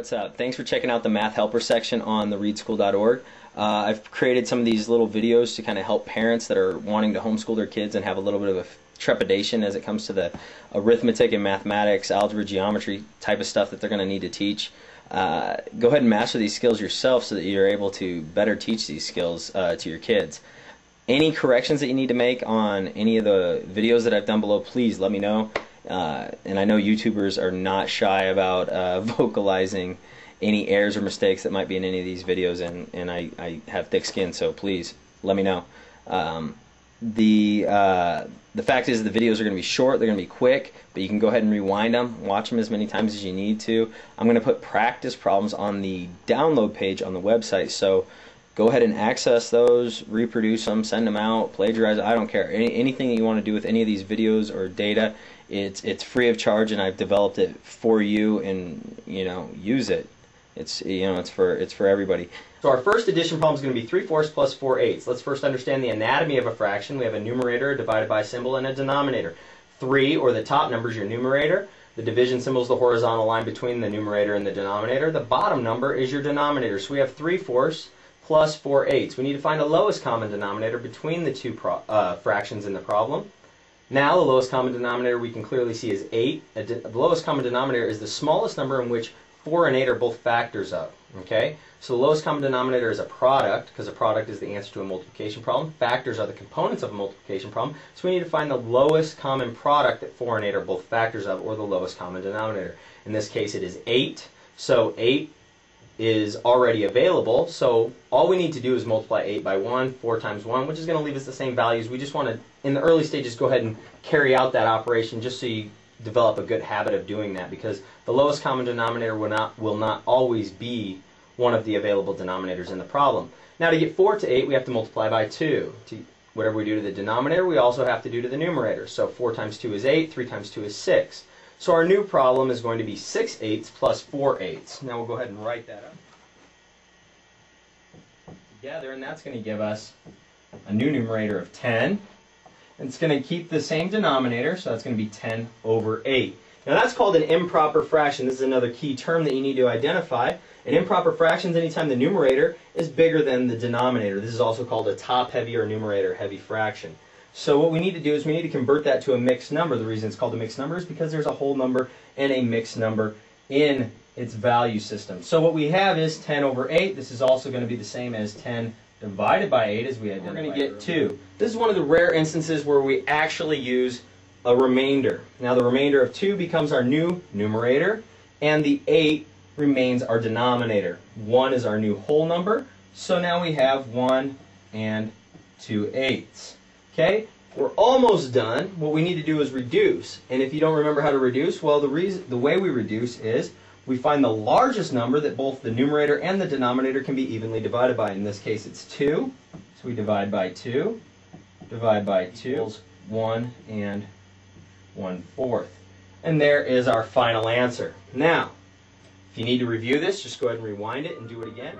what's up? Thanks for checking out the Math Helper section on the readschool.org. I've created some of these little videos to kind of help parents that are wanting to homeschool their kids and have a little bit of a trepidation as it comes to the arithmetic and mathematics, algebra, geometry type of stuff that they're going to need to teach. Go ahead and master these skills yourself so that you're able to better teach these skills to your kids. Any corrections that you need to make on any of the videos that I've done below, please let me know. And I know YouTubers are not shy about vocalizing any errors or mistakes that might be in any of these videos, and I have thick skin, so please let me know. The fact is the videos are going to be short, they're going to be quick, but you can go ahead and rewind them, watch them as many times as you need to. I'm going to put practice problems on the download page on the website, so go ahead and access those, reproduce them, send them out, plagiarize, I don't care. Anything that you want to do with any of these videos or data, it's free of charge, and I've developed it for you, and use it. It's for everybody. So our first addition problem is going to be 3/4 plus 4/8. Let's first understand the anatomy of a fraction. We have a numerator, a divided by symbol, and a denominator. 3, or the top number, is your numerator. The division symbol is the horizontal line between the numerator and the denominator. The bottom number is your denominator. So we have 3/4 plus 4/8. We need to find the lowest common denominator between the two fractions in the problem. Now the lowest common denominator we can clearly see is 8. The lowest common denominator is the smallest number in which 4 and 8 are both factors of. Okay? So the lowest common denominator is a product, because a product is the answer to a multiplication problem. Factors are the components of a multiplication problem. So we need to find the lowest common product that 4 and 8 are both factors of, or the lowest common denominator. In this case it is 8. So 8 is already available. So all we need to do is multiply 8 by 1, 4 times 1, which is going to leave us the same values. We just want to, in the early stages, go ahead and carry out that operation just so you develop a good habit of doing that, because the lowest common denominator will not always be one of the available denominators in the problem. Now to get 4 to 8 we have to multiply by 2. Whatever we do to the denominator we also have to do to the numerator. So 4 times 2 is 8, 3 times 2 is 6. So our new problem is going to be 6/8 plus 4/8. Now we'll go ahead and write that up together, and that's going to give us a new numerator of 10. And it's going to keep the same denominator, so that's going to be 10 over 8. Now that's called an improper fraction. This is another key term that you need to identify. An improper fraction is anytime the numerator is bigger than the denominator. This is also called a top-heavy or numerator-heavy fraction. So what we need to do is we need to convert that to a mixed number. The reason it's called a mixed number is because there's a whole number and a mixed number in its value system. So what we have is 10 over 8. This is also going to be the same as 10 divided by 8, as we identified. We're going to get 2. This is one of the rare instances where we actually use a remainder. Now the remainder of 2 becomes our new numerator, and the 8 remains our denominator. 1 is our new whole number, so now we have 1 and 2/8. Okay? We're almost done. What we need to do is reduce. And if you don't remember how to reduce, well, the way we reduce is we find the largest number that both the numerator and the denominator can be evenly divided by. In this case it's 2. So we divide by 2. Divide by 2 equals 1 and 1/4. And there is our final answer. Now, if you need to review this, just go ahead and rewind it and do it again.